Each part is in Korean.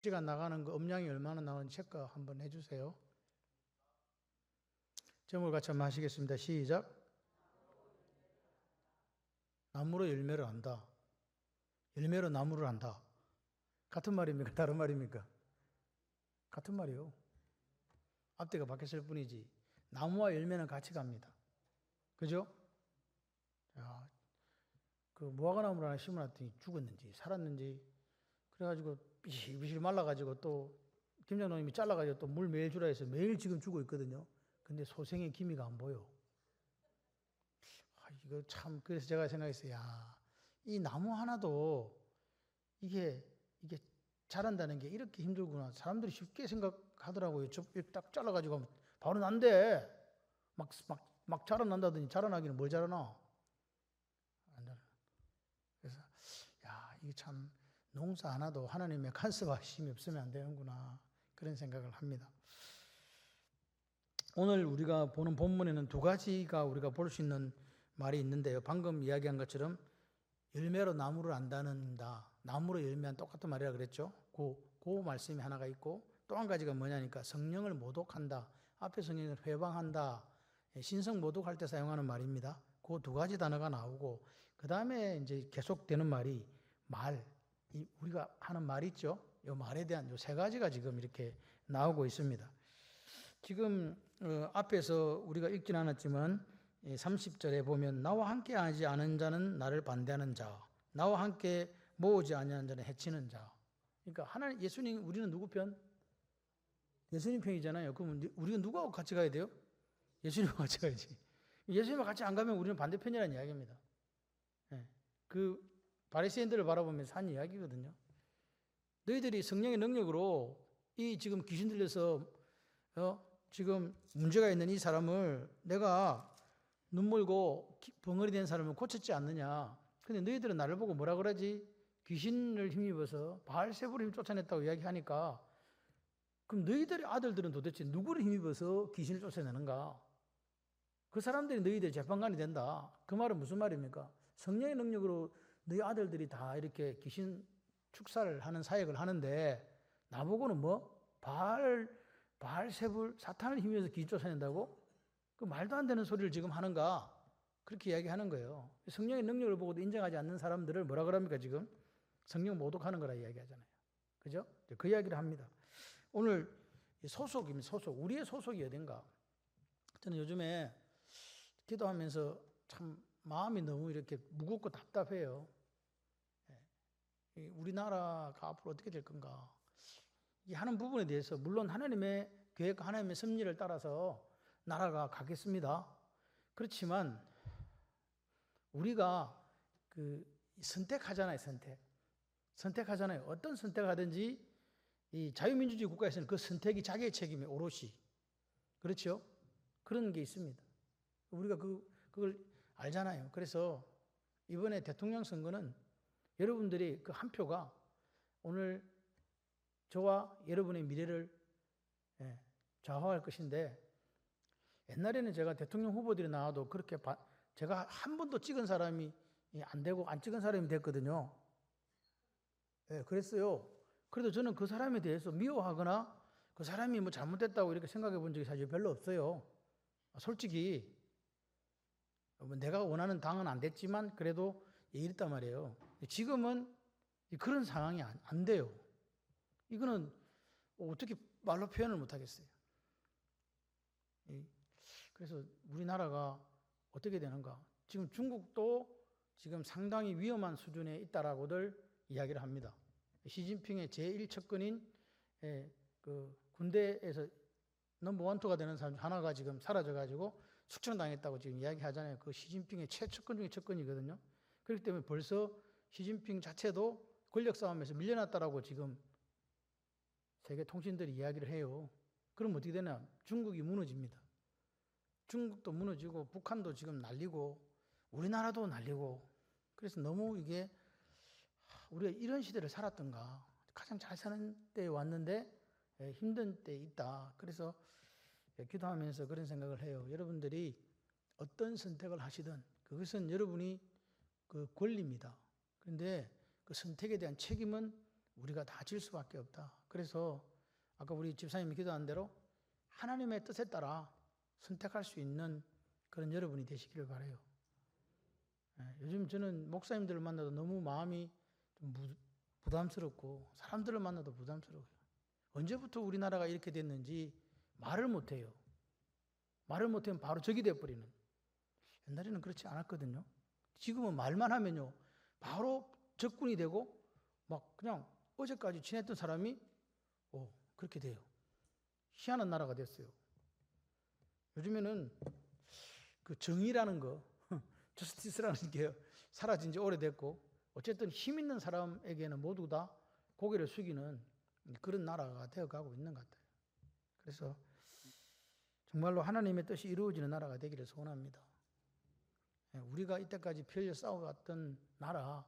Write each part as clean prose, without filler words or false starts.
시간 나가는 거 음량이 얼마나 나오는지 체크 한번 해주세요. 제목을 같이 한번 하시겠습니다. 시작. 나무로 열매를 안다. 열매로 나무를 안다. 같은 말입니까? 다른 말입니까? 같은 말이에요. 앞뒤가 바뀌었을 뿐이지 나무와 열매는 같이 갑니다. 그죠? 야, 그 무화과나무를 하나 심어놨더니 죽었는지 살았는지 그래가지고 비실비실 말라가지고 또 김장로님이 잘라가지고 또 물 매일 주라 해서 매일 지금 주고 있거든요. 근데 소생의 기미가 안 보여. 이거 참 그래서 제가 생각했어요. 야, 이 나무 하나도 이게 자란다는 게 이렇게 힘들구나. 사람들이 쉽게 생각하더라고요. 딱 잘라가지고 바로 난데 막 자라난다더니 자라나기는 뭘 자라나? 안 자라. 그래서 야, 이게 참 농사 하나도 하나님의 간섭과 힘이 없으면 안 되는구나. 그런 생각을 합니다. 오늘 우리가 보는 본문에는 두 가지가 우리가 볼 수 있는 말이 있는데요. 방금 이야기한 것처럼 열매로 나무를 안다는다. 나무로 열매한 똑같은 말이라 그랬죠. 그 말씀이 하나가 있고 또 한 가지가 뭐냐니까 성령을 모독한다. 앞에 성령을 회방한다. 신성 모독할 때 사용하는 말입니다. 그 두 가지 단어가 나오고 그 다음에 이제 계속되는 말이 말. 우리가 하는 말 있죠. 이 말에 대한 이 세 가지가 지금 이렇게 나오고 있습니다. 지금 앞에서 우리가 읽진 않았지만 30절에 보면 나와 함께 하지 않은 자는 나를 반대하는 자, 나와 함께 모으지 아니하는 자는 해치는 자. 그러니까 하나님 예수님 우리는 누구 편? 예수님 편이잖아요. 그러면 우리가 누구하고 같이 가야 돼요? 예수님과 같이 가야지. 예수님과 같이 안 가면 우리는 반대편이라는 이야기입니다. 그 바리새인들을 바라보면서 한 이야기거든요. 너희들이 성령의 능력으로 이 지금 귀신 들려서 지금 문제가 있는 이 사람을 내가 눈물고 벙어리 된 사람을 고쳤지 않느냐. 근데 너희들은 나를 보고 뭐라 그러지? 귀신을 힘입어서 바알세불을 힘 쫓아냈다고 이야기하니까 그럼 너희들의 아들들은 도대체 누구를 힘입어서 귀신을 쫓아내는가? 그 사람들이 너희들의 재판관이 된다. 그 말은 무슨 말입니까? 성령의 능력으로 너희 아들들이 다 이렇게 귀신 축사를 하는 사역을 하는데 나보고는 뭐? 바알세불 사탄을 힘입어서 귀신 쫓아낸다고? 그 말도 안 되는 소리를 지금 하는가? 그렇게 이야기하는 거예요. 성령의 능력을 보고도 인정하지 않는 사람들을 뭐라 그럽니까 지금? 성령 모독하는 거라 이야기하잖아요. 그죠? 그 이야기를 합니다. 오늘 소속입니다. 소속. 우리의 소속이 어딘가? 저는 요즘에 기도하면서 참 마음이 너무 이렇게 무겁고 답답해요. 우리나라가 앞으로 어떻게 될 건가? 이 하는 부분에 대해서 물론 하나님의 계획과 하나님의 섭리를 따라서 나라가 가겠습니다. 그렇지만 우리가 선택하잖아요. 선택하잖아요. 어떤 선택을 하든지 이 자유민주주의 국가에서는 그 선택이 자기의 책임이 오롯이. 그렇죠? 그런 게 있습니다. 우리가 그걸 알잖아요. 그래서 이번에 대통령 선거는 여러분들이 그 한 표가 오늘 저와 여러분의 미래를 좌우할 것인데 옛날에는 제가 대통령 후보들이 나와도 그렇게 제가 한 번도 찍은 사람이 안 되고 안 찍은 사람이 됐거든요. 그랬어요. 그래도 저는 그 사람에 대해서 미워하거나 그 사람이 뭐 잘못됐다고 이렇게 생각해 본 적이 사실 별로 없어요. 솔직히 내가 원하는 당은 안 됐지만 그래도 이랬단 말이에요. 지금은 그런 상황이 안 돼요. 이거는 어떻게 말로 표현을 못 하겠어요. 그래서 우리나라가 어떻게 되는가? 지금 중국도 지금 상당히 위험한 수준에 있다라고들 이야기를 합니다. 시진핑의 제1척근인 그 군대에서 넘버 1, 2가 되는 사람 하나가 지금 사라져가지고 숙청당했다고 지금 이야기하잖아요. 그 시진핑의 최측근 중에 측근이거든요. 그렇기 때문에 벌써 시진핑 자체도 권력 싸움에서 밀려났다라고 지금 세계 통신들이 이야기를 해요. 그럼 어떻게 되냐? 중국이 무너집니다. 중국도 무너지고 북한도 지금 날리고 우리나라도 날리고 그래서 너무 이게 우리가 이런 시대를 살았던가 가장 잘 사는 때에 왔는데 힘든 때에 있다. 그래서 기도하면서 그런 생각을 해요. 여러분들이 어떤 선택을 하시든 그것은 여러분이 그 권리입니다. 그런데 그 선택에 대한 책임은 우리가 다 질 수밖에 없다. 그래서 아까 우리 집사님이 기도한 대로 하나님의 뜻에 따라 선택할 수 있는 그런 여러분이 되시기를 바라요. 요즘 저는 목사님들을 만나도 너무 마음이 좀 부담스럽고 사람들을 만나도 부담스러워요. 언제부터 우리나라가 이렇게 됐는지 말을 못해요. 말을 못하면 바로 적이 돼버리는. 옛날에는 그렇지 않았거든요. 지금은 말만 하면요 바로 적군이 되고 막 그냥 어제까지 친했던 사람이 그렇게 돼요. 희한한 나라가 됐어요. 요즘에는 그 정의라는 거, 저스티스라는 게 사라진 지 오래됐고 어쨌든 힘 있는 사람에게는 모두 다 고개를 숙이는 그런 나라가 되어가고 있는 것 같아요. 그래서 정말로 하나님의 뜻이 이루어지는 나라가 되기를 소원합니다. 우리가 이때까지 펴려 싸워왔던 나라,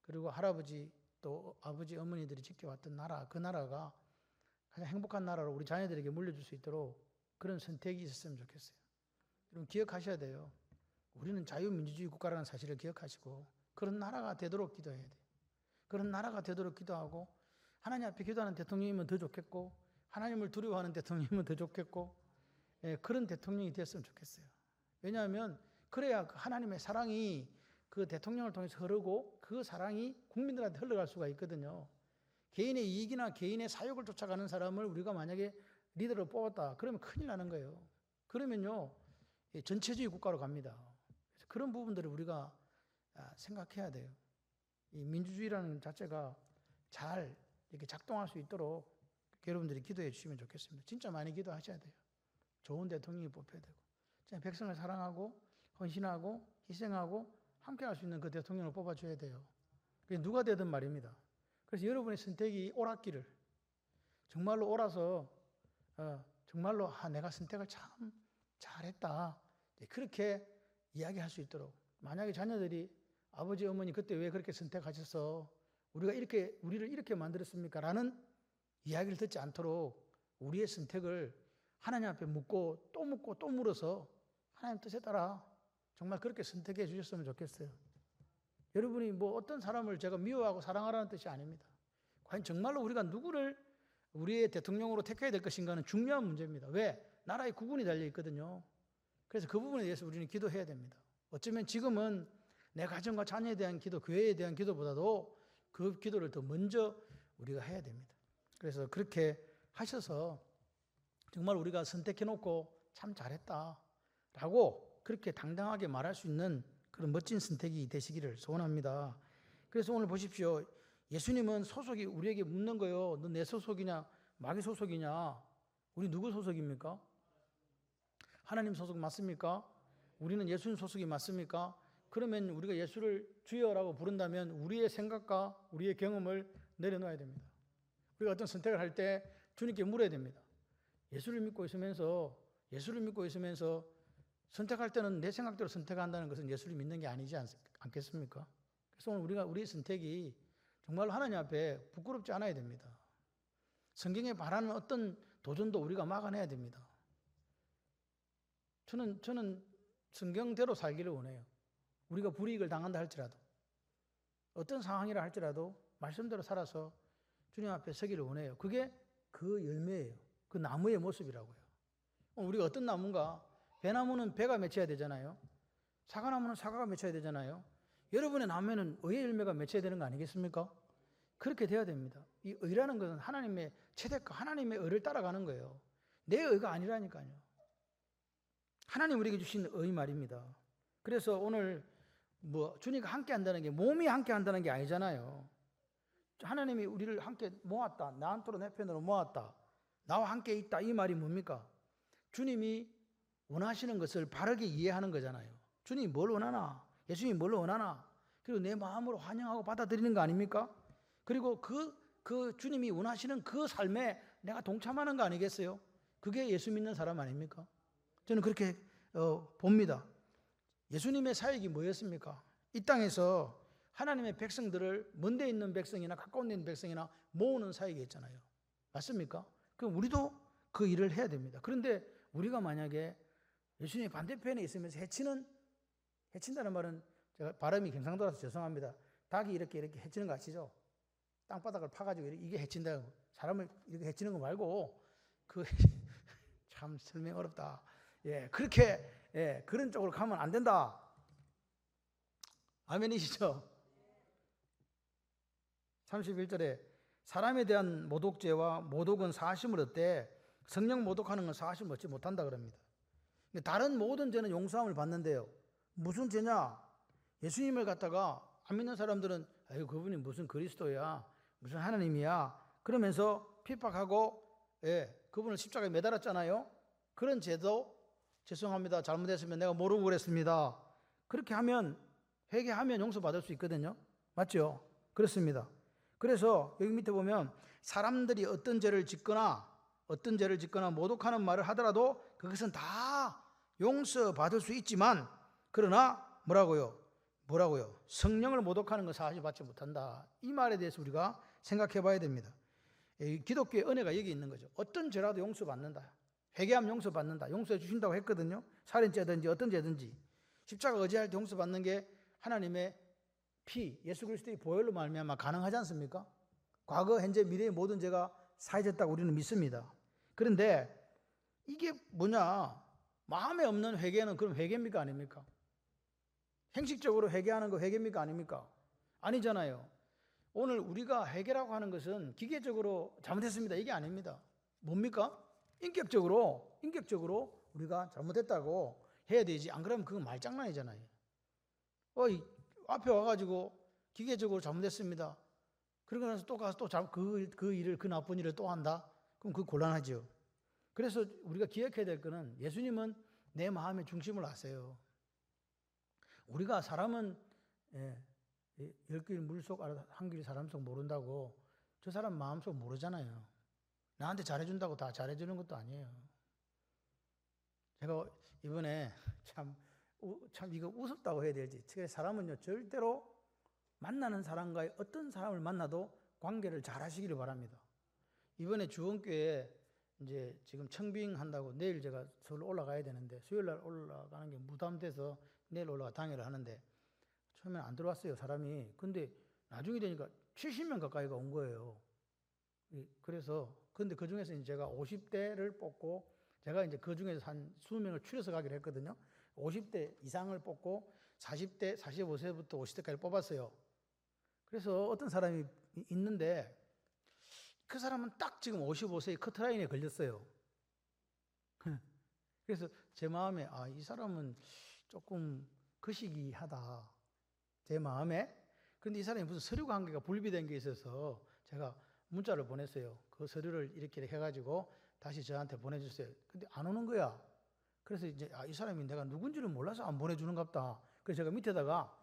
그리고 할아버지 또 아버지 어머니들이 지켜왔던 나라, 그 나라가 가장 행복한 나라로 우리 자녀들에게 물려줄 수 있도록 그런 선택이 있었으면 좋겠어요. 여러분 기억하셔야 돼요. 우리는 자유민주주의 국가라는 사실을 기억하시고 그런 나라가 되도록 기도해야 돼요. 그런 나라가 되도록 기도하고 하나님 앞에 기도하는 대통령이면 더 좋겠고 하나님을 두려워하는 대통령이면 더 좋겠고 그런 대통령이 됐으면 좋겠어요. 왜냐하면 그래야 하나님의 사랑이 그 대통령을 통해서 흐르고 그 사랑이 국민들한테 흘러갈 수가 있거든요. 개인의 이익이나 개인의 사욕을 쫓아가는 사람을 우리가 만약에 리더로 뽑았다. 그러면 큰일 나는 거예요. 그러면요 전체주의 국가로 갑니다. 그래서 그런 부분들을 우리가 생각해야 돼요. 이 민주주의라는 자체가 잘 이렇게 작동할 수 있도록 여러분들이 기도해 주시면 좋겠습니다. 진짜 많이 기도하셔야 돼요. 좋은 대통령이 뽑혀야 되고 진짜 백성을 사랑하고 헌신하고 희생하고 함께 할 수 있는 그 대통령을 뽑아줘야 돼요. 그게 누가 되든 말입니다. 그래서 여러분의 선택이 옳았기를 정말로 옳아서 정말로 내가 선택을 참 잘했다 그렇게 이야기할 수 있도록 만약에 자녀들이 아버지 어머니 그때 왜 그렇게 선택하셔서 우리를 이렇게 만들었습니까? 라는 이야기를 듣지 않도록 우리의 선택을 하나님 앞에 묻고 또 물어서 하나님 뜻에 따라 정말 그렇게 선택해 주셨으면 좋겠어요. 여러분이 뭐 어떤 사람을 제가 미워하고 사랑하라는 뜻이 아닙니다. 과연 정말로 우리가 누구를 우리의 대통령으로 택해야 될 것인가는 중요한 문제입니다. 왜? 나라의 구분이 달려 있거든요. 그래서 그 부분에 대해서 우리는 기도해야 됩니다. 어쩌면 지금은 내 가정과 자녀에 대한 기도, 교회에 대한 기도보다도 그 기도를 더 먼저 우리가 해야 됩니다. 그래서 그렇게 하셔서 정말 우리가 선택해놓고 참 잘했다라고 그렇게 당당하게 말할 수 있는 그런 멋진 선택이 되시기를 소원합니다. 그래서 오늘 보십시오. 예수님은 소속이 우리에게 묻는 거예요. 너 내 소속이냐 마귀 소속이냐. 우리 누구 소속입니까? 하나님 소속 맞습니까? 우리는 예수님 소속이 맞습니까? 그러면 우리가 예수를 주여라고 부른다면 우리의 생각과 우리의 경험을 내려놓아야 됩니다. 우리가 어떤 선택을 할 때 주님께 물어야 됩니다. 예수를 믿고 있으면서 선택할 때는 내 생각대로 선택한다는 것은 예수를 믿는 게 아니지 않겠습니까? 그래서 오늘 우리의 선택이 정말로 하나님 앞에 부끄럽지 않아야 됩니다. 성경에 바라는 어떤 도전도 우리가 막아내야 됩니다. 저는 성경대로 살기를 원해요. 우리가 불이익을 당한다 할지라도 어떤 상황이라 할지라도 말씀대로 살아서 주님 앞에 서기를 원해요. 그게 그 열매예요. 그 나무의 모습이라고요. 우리가 어떤 나무인가? 배나무는 배가 맺혀야 되잖아요. 사과나무는 사과가 맺혀야 되잖아요. 여러분의 나무에는 의의 열매가 맺혀야 되는 거 아니겠습니까? 그렇게 돼야 됩니다. 이 의라는 것은 하나님의 체대가 하나님의 의를 따라가는 거예요. 내 의가 아니라니까요. 하나님 우리에게 주신 의 말입니다. 그래서 오늘 주님과 함께 한다는 게 몸이 함께 한다는 게 아니잖아요. 하나님이 우리를 함께 모았다. 나한테로 내 편으로 모았다. 나와 함께 있다. 이 말이 뭡니까? 주님이 원하시는 것을 바르게 이해하는 거잖아요. 주님이 뭘 원하나? 예수님이 뭘 원하나? 그리고 내 마음으로 환영하고 받아들이는 거 아닙니까? 그리고 그 주님이 원하시는 그 삶에 내가 동참하는 거 아니겠어요? 그게 예수 믿는 사람 아닙니까? 저는 그렇게 봅니다. 예수님의 사역이 뭐였습니까? 이 땅에서 하나님의 백성들을 먼데 있는 백성이나 가까운 데 있는 백성이나 모으는 사역이었잖아요. 맞습니까? 그럼 우리도 그 일을 해야 됩니다. 그런데 우리가 만약에 예수님의 반대편에 있으면서 해친다는 말은 제가 발음이 경상도라서 죄송합니다. 닭이 이렇게 해치는 거 아시죠? 땅바닥을 파가지고 이게 해친다고. 사람을 이렇게 해치는 거 말고 그 참 설명 어렵다. 예, 그렇게 그런 쪽으로 가면 안 된다. 아멘이시죠? 31절에 사람에 대한 모독죄와 모독은 사하심을 얻되 성령 모독하는 건 사하심을 얻지 못한다 그럽니다. 다른 모든 죄는 용서함을 받는데요. 무슨 죄냐? 예수님을 갖다가 안 믿는 사람들은 아유 그분이 무슨 그리스도야, 무슨 하나님이야 그러면서 핍박하고 그분을 십자가에 매달았잖아요. 그런 죄도 죄송합니다. 잘못했으면 내가 모르고 그랬습니다. 그렇게 하면 회개하면 용서받을 수 있거든요. 맞죠? 그렇습니다. 그래서 여기 밑에 보면 사람들이 어떤 죄를 짓거나 모독하는 말을 하더라도 그것은 다 용서받을 수 있지만 그러나 뭐라고요? 성령을 모독하는 건 사실 받지 못한다. 이 말에 대해서 우리가 생각해 봐야 됩니다. 기독교의 은혜가 여기 있는 거죠. 어떤 죄라도 용서받는다. 회개하면 용서받는다. 용서해 주신다고 했거든요. 살인죄든지 어떤 죄든지. 십자가 의지할 때 용서받는 게 하나님의 피, 예수 그리스도의 보혈로 말미암아 가능하지 않습니까? 과거, 현재, 미래의 모든 죄가 사해졌다고 우리는 믿습니다. 그런데 이게 뭐냐? 마음에 없는 회개는 그럼 회개입니까? 아닙니까? 형식적으로 회개하는 거 회개입니까? 아닙니까? 아니잖아요. 오늘 우리가 회개라고 하는 것은 기계적으로 잘못했습니다. 이게 아닙니다. 뭡니까? 인격적으로 우리가 잘못했다고 해야 되지. 안 그러면 그건 말장난이잖아요. 앞에 와가지고 기계적으로 잘못했습니다. 그러고 나서 또 가서 또 그 나쁜 일을 또 한다? 그럼 그거 곤란하죠. 그래서 우리가 기억해야 될 거는 예수님은 내 마음의 중심을 아세요. 우리가 사람은 10길 물속 한 길 사람 속 모른다고 저 사람 마음속 모르잖아요. 나한테 잘해준다고 다 잘해주는 것도 아니에요. 제가 이번에 참 이거 우습다고 해야 될지 사람은요 절대로 만나는 사람과의 어떤 사람을 만나도 관계를 잘 하시기를 바랍니다. 이번에 주원교회에 이제 지금 청빙한다고 내일 제가 서울 올라가야 되는데 수요일날 올라가는 게 부담돼서 내일 올라가 당일을 하는데 처음에는 안 들어왔어요 사람이. 근데 나중에 되니까 70명 가까이가 온 거예요. 그래서 근데 그 중에서 이제 제가 50대를 뽑고 제가 이제 그 중에서 한 20명을 추려서 가기로 했거든요. 50대 이상을 뽑고 40대, 45세부터 50대까지 뽑았어요. 그래서 어떤 사람이 있는데 그 사람은 딱 지금 55세의 커트라인에 걸렸어요. 그래서 제 마음에 이 사람은 조금 거시기하다. 제 마음에. 그런데 이 사람이 무슨 서류 관계가 불비된 게 있어서 제가 문자를 보냈어요. 그 서류를 이렇게 해가지고 다시 저한테 보내주세요. 근데 안 오는 거야. 그래서 이제 이 사람이 내가 누군지를 몰라서 안 보내주는갑다. 그래서 제가 밑에다가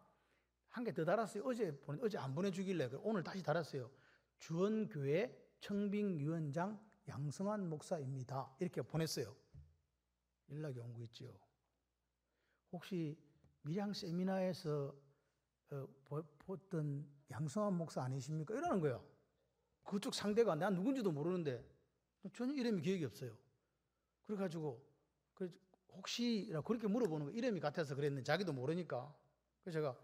한 개 더 달았어요. 어제 안 보내주길래 오늘 다시 달았어요. 주원교회 청빙위원장 양성환 목사입니다. 이렇게 보냈어요. 연락이 온 거 있죠. 혹시 밀양 세미나에서 보던 양성환 목사 아니십니까? 이러는 거예요. 그쪽 상대가 난 누군지도 모르는데 전혀 이름이 기억이 없어요. 그래가지고 혹시라고 그렇게 물어보는 거 이름이 같아서 그랬는데 자기도 모르니까. 그래서 제가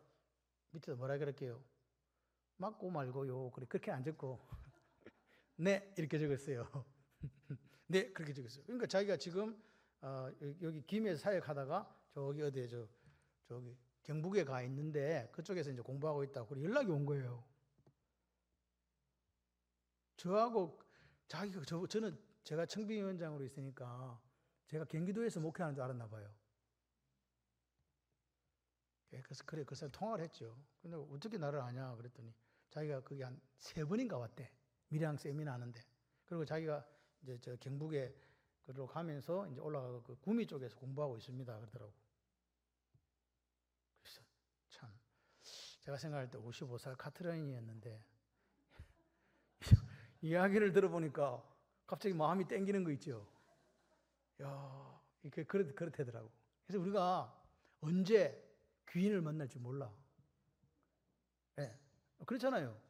밑에서 뭐라 그럴게요. 맞고 말고요. 그렇게 안 적고 네 이렇게 적었어요. 네 그렇게 적었어요. 그러니까 자기가 지금 여기 김해에서 사역하다가 저기 어디에 저기 경북에 가 있는데 그쪽에서 이제 공부하고 있다고 그리고 연락이 온 거예요. 저하고 저는 제가 청빙위원장으로 있으니까 제가 경기도에서 목회하는 줄 알았나 봐요. 그래서 그 사람 통화를 했죠. 근데 어떻게 나를 아냐 그랬더니 자기가 거기 한 3번인가 왔대. 밀양 세미나 하는데. 그리고 자기가 이제 저 경북에 그로 가면서 이제 올라가고 그 구미 쪽에서 공부하고 있습니다 그러더라고. 그래서 참 제가 생각할 때 55살 카트라인이었는데 이야기를 들어보니까 갑자기 마음이 땡기는 거 있죠. 야, 이게 그렇다더라고. 그래서 우리가 언제 귀인을 만날지 몰라. 네. 그렇잖아요.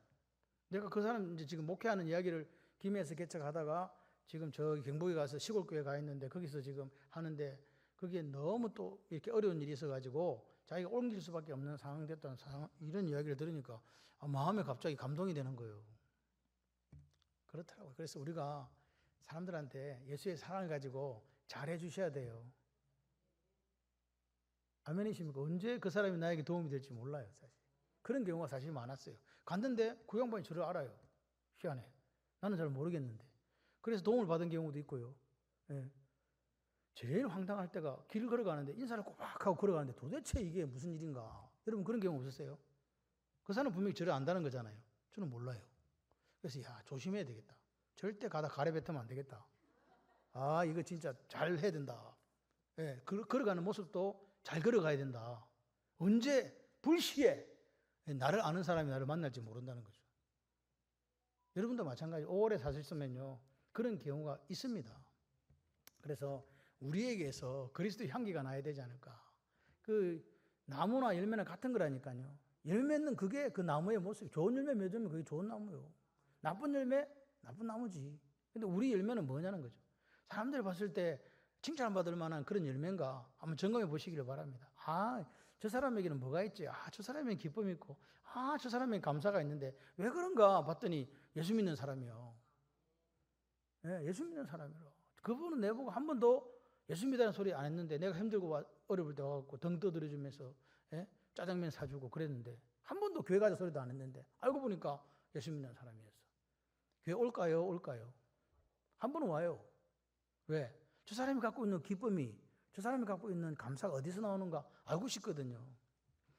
내가 그 사람 이제 지금 목회하는 이야기를 김해에서 개척하다가 지금 저 경북에 가서 시골교회 가 있는데 거기서 지금 하는데 거기에 너무 또 이렇게 어려운 일이 있어가지고 자기가 옮길 수밖에 없는 상황이 됐다는 이런 이야기를 들으니까 마음에 갑자기 감동이 되는 거예요. 그렇더라고요. 그래서 우리가 사람들한테 예수의 사랑을 가지고 잘해 주셔야 돼요. 아멘이십니까? 언제 그 사람이 나에게 도움이 될지 몰라요, 사실. 그런 경우가 사실 많았어요. 갔는데 그 양반이 저를 알아요. 희한해. 나는 잘 모르겠는데. 그래서 도움을 받은 경우도 있고요. 예. 제일 황당할 때가 길을 걸어가는데 인사를 꼬박 하고 걸어가는데 도대체 이게 무슨 일인가. 여러분 그런 경우 없었어요? 그 사람은 분명히 저를 안다는 거잖아요. 저는 몰라요. 그래서 조심해야 되겠다. 절대 가다 가래뱉으면 안 되겠다. 이거 진짜 잘 해야 된다. 예, 걸어가는 모습도 잘 걸어가야 된다. 언제 불시에 나를 아는 사람이 나를 만날지 모른다는 거죠. 여러분도 마찬가지. 오래 사셨으면요 그런 경우가 있습니다. 그래서 우리에게서 그리스도의 향기가 나야 되지 않을까. 그 나무나 열매는 같은 거라니까요. 열매는 그게 그 나무의 모습. 좋은 열매 맺으면 그게 좋은 나무요. 나쁜 열매 나쁜 나무지. 근데 우리 열매는 뭐냐는 거죠. 사람들이 봤을 때 칭찬받을 만한 그런 열매인가 한번 점검해 보시기를 바랍니다. 저 사람에게는 뭐가 있지? 저 사람에게는 기쁨이 있고 저 사람에게는 감사가 있는데 왜 그런가 봤더니 예수 믿는 사람이요. 예, 예수 믿는 사람이요. 그분은 내보고 한 번도 예수 믿다는 소리 안 했는데 내가 힘들고 어려울 때 와갖고 등 떠들어주면서 짜장면 사주고 그랬는데 한 번도 교회 가서 소리도 안 했는데 알고 보니까 예수 믿는 사람이었어. 교회 올까요? 한 번은 와요. 왜? 저 사람이 갖고 있는 기쁨이, 저 사람이 갖고 있는 감사가 어디서 나오는가 알고 싶거든요.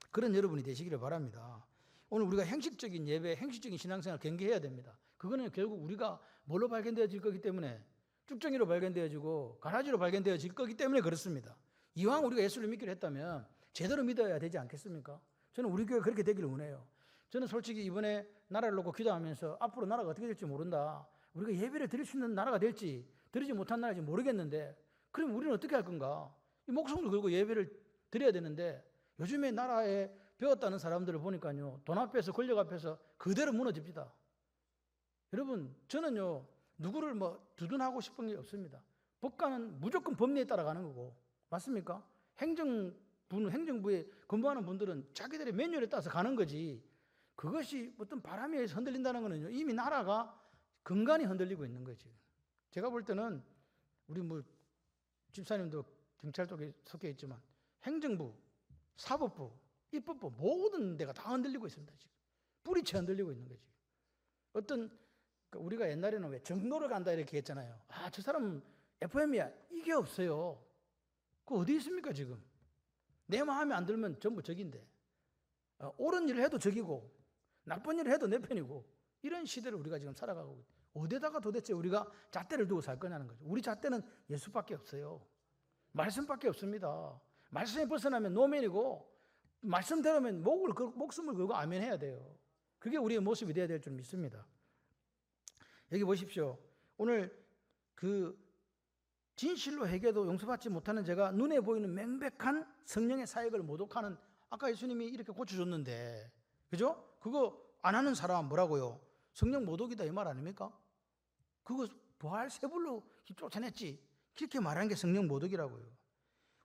그런 여러분이 되시기를 바랍니다. 오늘 우리가 형식적인 예배, 형식적인 신앙생활 경계해야 됩니다. 그거는 결국 우리가 뭘로 발견되어질 거기 때문에 쭉정이로 발견되어지고 가라지로 발견되어질 거기 때문에 그렇습니다. 이왕 우리가 예수를 믿기로 했다면 제대로 믿어야 되지 않겠습니까? 저는 우리 교회가 그렇게 되기를 원해요. 저는 솔직히 이번에 나라를 놓고 기도하면서 앞으로 나라가 어떻게 될지 모른다. 우리가 예배를 드릴 수 있는 나라가 될지 드리지 못한 나라인지 모르겠는데 그럼 우리는 어떻게 할 건가? 이 목숨을 걸고 예배를 드려야 되는데 요즘에 나라에 배웠다는 사람들을 보니까요. 돈 앞에서 권력 앞에서 그대로 무너집니다. 여러분 저는요. 누구를 두둔하고 싶은 게 없습니다. 법관은 무조건 법리에 따라가는 거고 맞습니까? 행정부에 근무하는 분들은 자기들의 매뉴얼에 따라서 가는 거지 그것이 어떤 바람에 의해서 흔들린다는 거는요. 이미 나라가 근간이 흔들리고 있는 거지. 제가 볼 때는 우리 집사님도 경찰 쪽에 속해 있지만 행정부, 사법부, 입법부 모든 데가 다 흔들리고 있습니다. 지금 뿌리채 흔들리고 있는 거지. 우리가 옛날에는 왜 정로를 간다 이렇게 했잖아요. 저 사람은 FM이야. 이게 없어요. 그거 어디 있습니까 지금? 내 마음에 안 들면 전부 적인데 옳은 일을 해도 적이고 나쁜 일을 해도 내 편이고 이런 시대를 우리가 지금 살아가고 있어요. 어디다가 도대체 우리가 잣대를 두고 살 거냐는 거죠. 우리 잣대는 예수밖에 없어요. 말씀밖에 없습니다. 말씀에 벗어나면 노맨이고 말씀대로면 목숨을 걸고 아멘 해야 돼요. 그게 우리의 모습이 되어야 될 줄 믿습니다. 여기 보십시오. 오늘 그 진실로 회개도 용서받지 못하는 제가 눈에 보이는 명백한 성령의 사역을 모독하는 아까 예수님이 이렇게 고쳐줬는데 그죠? 그거 안 하는 사람 뭐라고요? 성령 모독이다 이 말 아닙니까? 그거 부활 세불로 쫓아냈지 그렇게 말하는 게 성령 모독이라고요.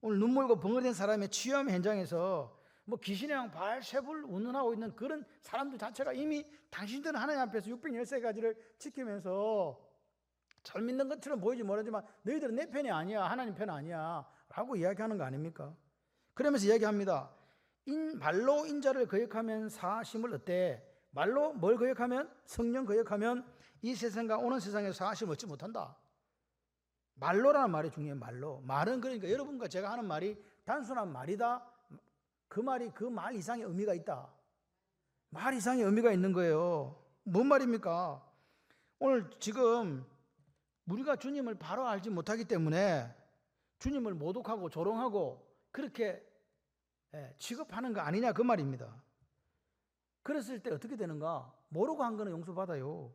오늘 눈물고 벙어리된 사람의 취업 현장에서 귀신의 양 발세불 운운하고 있는 그런 사람들 자체가 이미 당신들은 하나님 앞에서 613가지를 지키면서 잘 믿는 것처럼 보이지 모르지만 너희들은 내 편이 아니야 하나님 편 아니야 라고 이야기하는 거 아닙니까? 그러면서 이야기합니다. 말로 인자를 거역하면 사심을 얻되 말로 뭘 거역하면 성령 거역하면 이 세상과 오는 세상에서 사심을 얻지 못한다. 말로라는 말이 중요해요. 말은 그러니까 여러분과 제가 하는 말이 단순한 말이다. 그 말이 그 말 이상의 의미가 있다. 말 이상의 의미가 있는 거예요. 뭔 말입니까? 오늘 지금 우리가 주님을 바로 알지 못하기 때문에 주님을 모독하고 조롱하고 그렇게 취급하는 거 아니냐 그 말입니다. 그랬을 때 어떻게 되는가? 모르고 한 거는 용서받아요.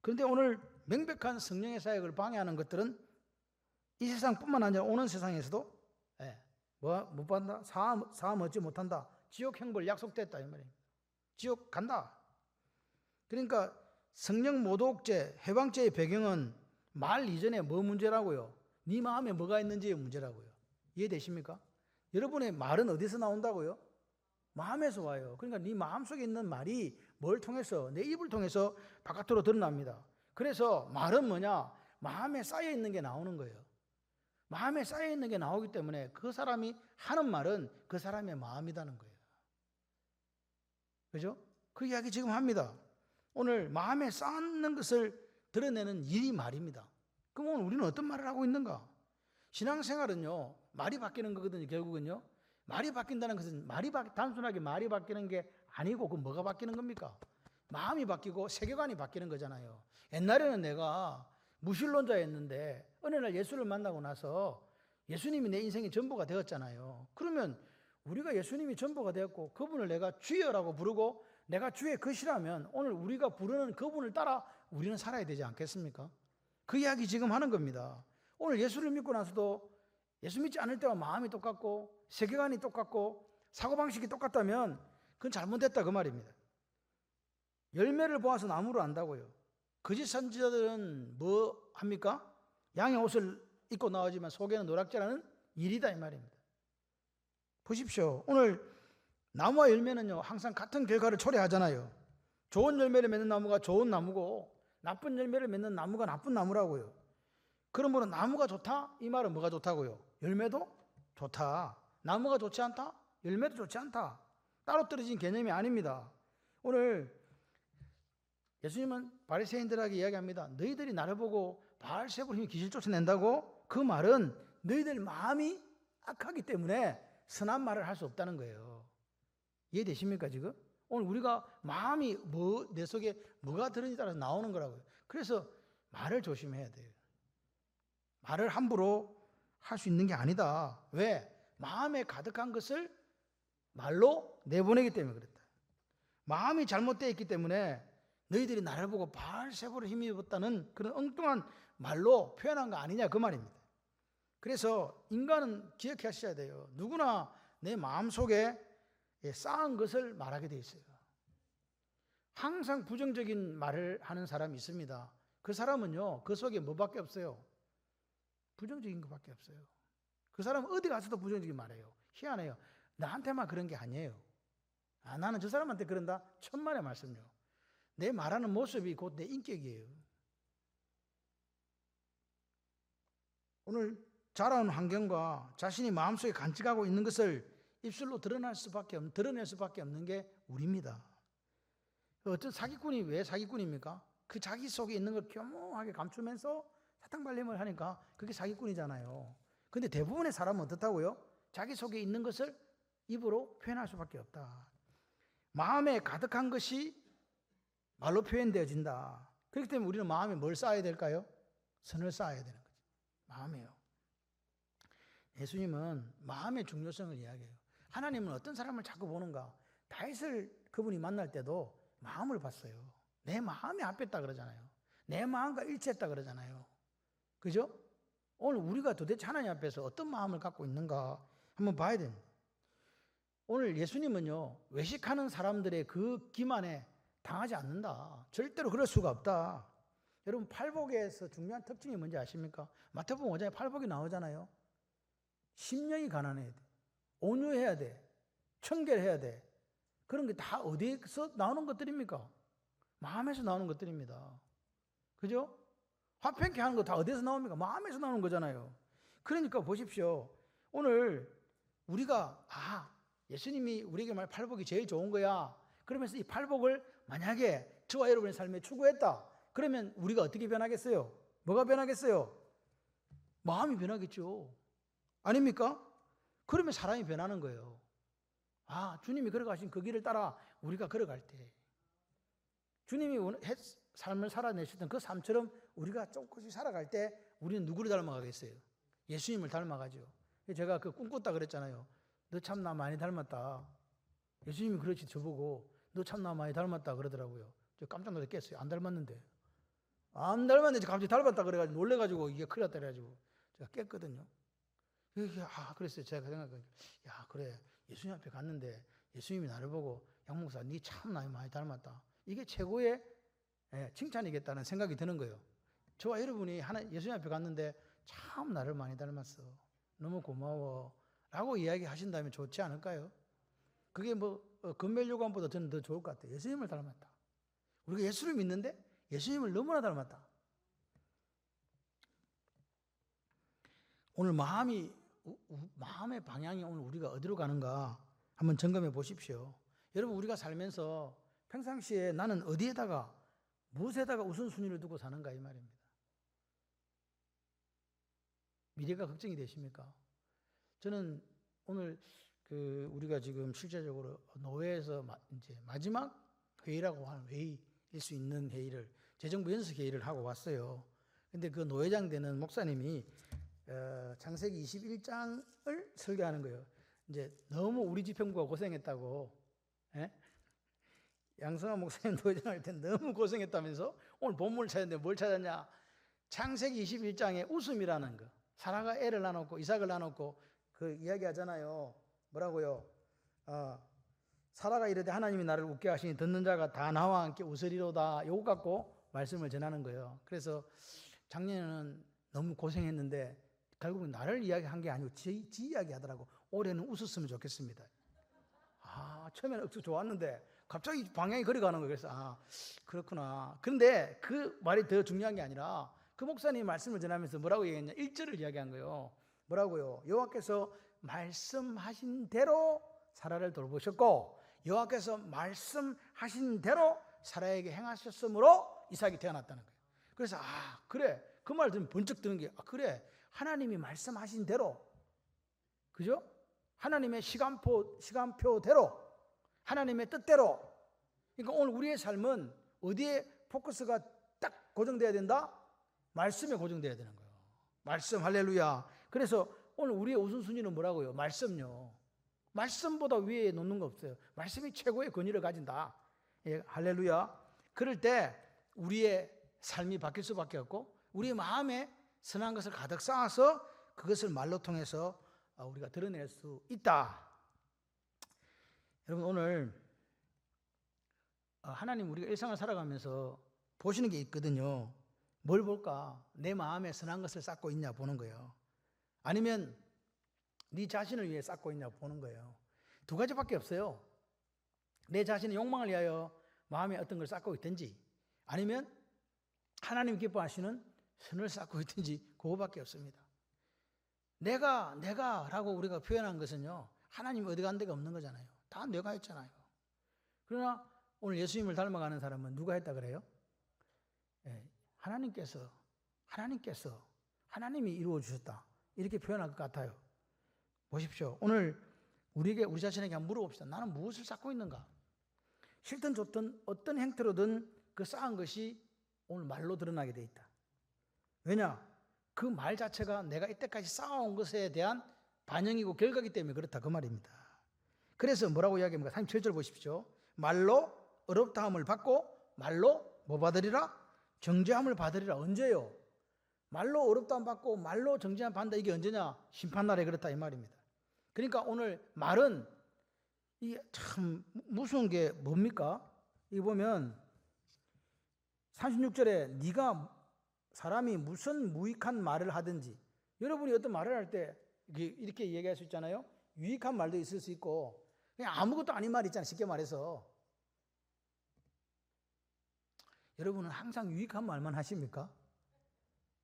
그런데 오늘 명백한 성령의 사역을 방해하는 것들은 이 세상뿐만 아니라 오는 세상에서도 못 받는다? 사함 얻지 못한다. 지옥 형벌 약속됐다 이 말이에요. 지옥 간다. 그러니까 성령 모독죄, 해방죄의 배경은 말 이전에 뭐 문제라고요? 네 마음에 뭐가 있는지의 문제라고요. 이해되십니까? 여러분의 말은 어디서 나온다고요? 마음에서 와요. 그러니까 네 마음속에 있는 말이 뭘 통해서 내 입을 통해서 바깥으로 드러납니다. 그래서 말은 뭐냐? 마음에 쌓여 있는 게 나오는 거예요. 마음에 쌓여 있는 게 나오기 때문에 그 사람이 하는 말은 그 사람의 마음이라는 거예요. 그죠? 그 이야기 지금 합니다. 오늘 마음에 쌓는 것을 드러내는 일이 말입니다. 그럼 오늘 우리는 어떤 말을 하고 있는가? 신앙생활은요, 말이 바뀌는 거거든요, 결국은요. 말이 바뀐다는 것은 단순하게 말이 바뀌는 게 아니고, 그 뭐가 바뀌는 겁니까? 마음이 바뀌고 세계관이 바뀌는 거잖아요. 옛날에는 내가 무신론자였는데 어느 날 예수를 만나고 나서 예수님이 내 인생의 전부가 되었잖아요. 그러면 우리가 예수님이 전부가 되었고 그분을 내가 주여라고 부르고 내가 주의 것이라면 오늘 우리가 부르는 그분을 따라 우리는 살아야 되지 않겠습니까? 그 이야기 지금 하는 겁니다. 오늘 예수를 믿고 나서도 예수 믿지 않을 때와 마음이 똑같고 세계관이 똑같고 사고방식이 똑같다면 그건 잘못됐다 그 말입니다. 열매를 보아서 나무를 안다고요. 거짓 선지자들은 뭐 합니까? 양의 옷을 입고 나오지만 속에는 노략질하는 일이다 이 말입니다. 보십시오. 오늘 나무와 열매는요 항상 같은 결과를 초래하잖아요. 좋은 열매를 맺는 나무가 좋은 나무고 나쁜 열매를 맺는 나무가 나쁜 나무라고요. 그러므로 나무가 좋다? 이 말은 뭐가 좋다고요? 열매도 좋다. 나무가 좋지 않다? 열매도 좋지 않다. 따로 떨어진 개념이 아닙니다. 오늘 예수님은 바리새인들에게 이야기합니다. 너희들이 나를 보고 바알세불 힘이 귀신을 쫓아낸다고? 그 말은 너희들 마음이 악하기 때문에 선한 말을 할 수 없다는 거예요. 이해되십니까 지금? 오늘 우리가 마음이 내 속에 뭐가 들으니 따라서 나오는 거라고요. 그래서 말을 조심해야 돼요. 말을 함부로 할 수 있는 게 아니다. 왜? 마음에 가득한 것을 말로 내보내기 때문에 그랬다. 마음이 잘못되어 있기 때문에 너희들이 나를 보고 바알세불에 힘입었다는 그런 엉뚱한 말로 표현한 거 아니냐 그 말입니다. 그래서 인간은 기억하셔야 돼요. 누구나 내 마음속에 쌓은 것을 말하게 돼 있어요. 항상 부정적인 말을 하는 사람이 있습니다. 그 사람은요 그 속에 뭐밖에 없어요? 부정적인 것밖에 없어요. 그 사람은 어디 가서도 부정적인 말해요. 희한해요. 나한테만 그런 게 아니에요. 나는 저 사람한테 그런다? 천만의 말씀이요. 내 말하는 모습이 곧 내 인격이에요. 오늘 자라온 환경과 자신이 마음속에 간직하고 있는 것을 입술로 드러낼 수밖에 없는 게 우리입니다. 어떤 사기꾼이 왜 사기꾼입니까? 그 자기 속에 있는 걸 교묘하게 감추면서 사탕발림을 하니까 그게 사기꾼이잖아요. 근데 대부분의 사람은 어떻다고요? 자기 속에 있는 것을 입으로 표현할 수밖에 없다. 마음에 가득한 것이 말로 표현되어진다. 그렇기 때문에 우리는 마음에 뭘 쌓아야 될까요? 선을 쌓아야 되는 거죠. 마음이에요. 예수님은 마음의 중요성을 이야기해요. 하나님은 어떤 사람을 자꾸 보는가? 다윗을 그분이 만날 때도 마음을 봤어요. 내 마음이 앞했다 그러잖아요. 내 마음과 일치했다 그러잖아요. 그죠? 오늘 우리가 도대체 하나님 앞에서 어떤 마음을 갖고 있는가 한번 봐야 됩니다. 오늘 예수님은요 외식하는 사람들의 그 기만에 당하지 않는다. 절대로 그럴 수가 없다. 여러분 팔복에서 중요한 특징이 뭔지 아십니까? 마태복음 5장에 팔복이 나오잖아요. 심령이 가난해야 돼. 온유해야 돼. 청결해야 돼. 그런 게 다 어디에서 나오는 것들입니까? 마음에서 나오는 것들입니다. 그죠? 화평케 하는 거 다 어디에서 나옵니까? 마음에서 나오는 거잖아요. 그러니까 보십시오. 오늘 우리가 예수님이 우리에게 말 팔복이 제일 좋은 거야. 그러면서 이 팔복을 만약에 저와 여러분의 삶에 추구했다. 그러면 우리가 어떻게 변하겠어요? 뭐가 변하겠어요? 마음이 변하겠죠. 아닙니까? 그러면 사람이 변하는 거예요. 주님이 걸어가신 그 길을 따라 우리가 걸어갈 때 주님이 삶을 살아내셨던 그 삶처럼 우리가 조금씩 살아갈 때 우리는 누구를 닮아가겠어요? 예수님을 닮아가죠. 제가 그 꿈꿨다 그랬잖아요. 너 참 나 많이 닮았다. 예수님이 그렇지 저보고 너 참 나 많이 닮았다 그러더라고요. 저 깜짝 놀라 깼어요. 안 닮았는데 갑자기 닮았다 그래가지고 놀래가지고 이게 큰일 났다 그래가지고 제가 깼거든요. 그랬어요. 제가 생각하니까 그래 예수님 앞에 갔는데 예수님이 나를 보고 양 목사 니 참 나 많이 닮았다. 이게 최고의 칭찬이겠다는 생각이 드는 거예요. 저와 여러분이 예수님 앞에 갔는데 참 나를 많이 닮았어. 너무 고마워. 라고 이야기하신다면 좋지 않을까요? 그게 금멸요관보다 저는 더 좋을 것 같아요. 예수님을 닮았다. 우리가 예수를 믿는데 예수님을 너무나 닮았다. 오늘 마음의 방향이 오늘 우리가 어디로 가는가 한번 점검해 보십시오. 여러분, 우리가 살면서 평상시에 나는 어디에다가 무엇에다가 우선순위를 두고 사는가 이 말입니다. 미래가 걱정이 되십니까? 저는 오늘 우리가 지금 실제적으로 노회에서 이제 마지막 회의라고 하는 회의일 수 있는 회의를 재정부 연석 회의를 하고 왔어요. 근데 그 노회장 되는 목사님이 창세기 21장을 설교하는 거예요. 이제 너무 우리 집행부가 고생했다고, 예? 양성환 목사님 노회장 할 때 너무 고생했다면서 오늘 본문을 찾았는데 뭘 찾았냐? 창세기 21장에 웃음이라는 거. 사라가 애를 낳아놓고 이삭을 낳아놓고 그 이야기 하잖아요. 뭐라고요? 사라가 이르되 하나님이 나를 웃게 하시니 듣는 자가 다 나와 함께 웃으리로다. 요거 갖고 말씀을 전하는 거예요. 그래서 작년에는 너무 고생했는데 결국은 나를 이야기한 게 아니고 지 이야기 하더라고. 올해는 웃었으면 좋겠습니다. 처음에는 억수 좋았는데 갑자기 방향이 거리 가는 거예요. 그래서 그렇구나. 그런데 그 말이 더 중요한 게 아니라 그 목사님이 말씀을 전하면서 뭐라고 얘기했냐? 1절을 이야기한 거예요. 뭐라고요? 여호와께서 말씀하신 대로 사라를 돌보셨고 여호와께서 말씀하신 대로 사라에게 행하셨으므로 이삭이 태어났다는 거예요. 그래서 그래. 그 말 들으면 번쩍 드는 게 그래. 하나님이 말씀하신 대로, 그죠? 하나님의 시간표대로, 하나님의 뜻대로. 그러니까 오늘 우리의 삶은 어디에 포커스가 딱 고정돼야 된다? 말씀에 고정돼야 되는 거예요. 말씀, 할렐루야. 그래서 오늘 우리의 우선순위는 뭐라고요? 말씀요. 말씀보다 위에 놓는 거 없어요. 말씀이 최고의 권위를 가진다. 예, 할렐루야. 그럴 때 우리의 삶이 바뀔 수밖에 없고 우리의 마음에 선한 것을 가득 쌓아서 그것을 말로 통해서 우리가 드러낼 수 있다. 여러분, 오늘 하나님 우리가 일상을 살아가면서 보시는 게 있거든요. 뭘 볼까? 내 마음에 선한 것을 쌓고 있냐 보는 거예요. 아니면 네 자신을 위해 쌓고 있냐 보는 거예요. 두 가지밖에 없어요. 내 자신의 욕망을 위하여 마음에 어떤 걸 쌓고 있든지 아니면 하나님 기뻐하시는 선을 쌓고 있든지 그거밖에 없습니다. 내가 라고 우리가 표현한 것은요, 하나님 어디 간 데가 없는 거잖아요. 다 내가 했잖아요. 그러나 오늘 예수님을 닮아가는 사람은 누가 했다 그래요? 하나님께서 하나님이 이루어 주셨다 이렇게 표현할 것 같아요. 보십시오. 오늘 우리 자신에게 한번 물어봅시다. 나는 무엇을 쌓고 있는가? 싫든 좋든 어떤 형태로든 그 쌓은 것이 오늘 말로 드러나게 돼 있다. 왜냐? 그 말 자체가 내가 이때까지 쌓아온 것에 대한 반영이고 결과이기 때문에 그렇다 그 말입니다. 그래서 뭐라고 이야기합니까? 37절 보십시오. 말로 어렵다함을 받고 말로 뭐 받으리라? 정죄함을 받으리라. 언제요? 말로 어렵다함 받고 말로 정죄함 받는다. 이게 언제냐? 심판날에 그렇다 이 말입니다. 그러니까 오늘 말은 이게 참 무서운 게 뭡니까? 이거 보면 36절에 네가 사람이 무슨 무익한 말을 하든지, 여러분이 어떤 말을 할 때 이렇게 얘기할 수 있잖아요. 유익한 말도 있을 수 있고 그냥 아무것도 아닌 말이 있잖아요. 쉽게 말해서. 여러분은 항상 유익한 말만 하십니까?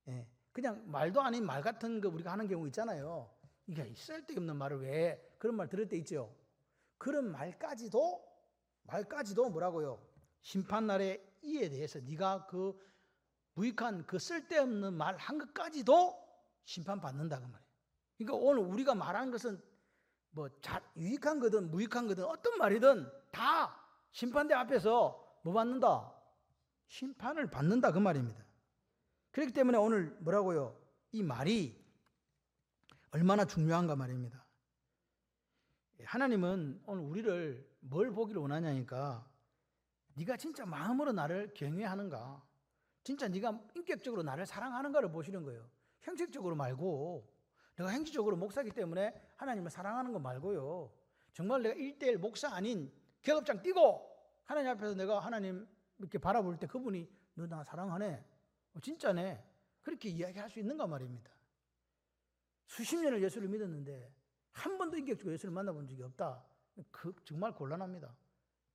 예, 그냥 말도 아닌 말 같은 거 우리가 하는 경우 있잖아요. 이게 쓸데없는 말을 왜 그런 말 들을 때 있죠. 그런 말까지도 뭐라고요? 심판날에 이에 대해서 네가 그 무익한 그 쓸데없는 말 한 것까지도 심판받는다 그 말이에요. 그러니까 오늘 우리가 말하는 것은 뭐 유익한 거든 무익한 거든 어떤 말이든 다 심판대 앞에서 뭐 받는다? 심판을 받는다 그 말입니다. 그렇기 때문에 오늘 뭐라고요? 이 말이 얼마나 중요한가 말입니다. 하나님은 오늘 우리를 뭘 보기를 원하냐니까 네가 진짜 마음으로 나를 경외하는가, 진짜 네가 인격적으로 나를 사랑하는가를 보시는 거예요. 형식적으로 말고, 내가 행시적으로 목사이기 때문에 하나님을 사랑하는 거 말고요. 정말 내가 1:1 목사 아닌 계급장 띄고 하나님 앞에서 내가 하나님 이렇게 바라볼 때 그분이 너 나 사랑하네, 진짜네, 그렇게 이야기할 수 있는가 말입니다. 수십 년을 예수를 믿었는데 한 번도 인격적으로 예수를 만나본 적이 없다. 정말 곤란합니다.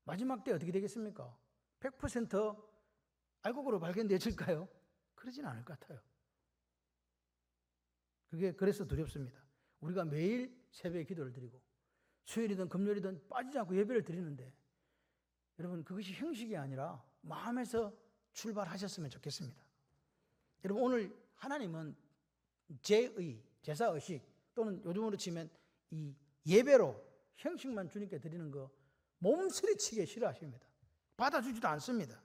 마지막 때 어떻게 되겠습니까? 100% 알곡으로 발견되어질까요? 그러진 않을 것 같아요. 그게 그래서 두렵습니다. 우리가 매일 새벽에 기도를 드리고 수요일이든 금요일이든 빠지지 않고 예배를 드리는데 여러분 그것이 형식이 아니라 마음에서 출발하셨으면 좋겠습니다. 여러분 오늘 하나님은 제사의식 또는 요즘으로 치면 이 예배로 형식만 주님께 드리는 거 몸서리치게 싫어하십니다. 받아주지도 않습니다.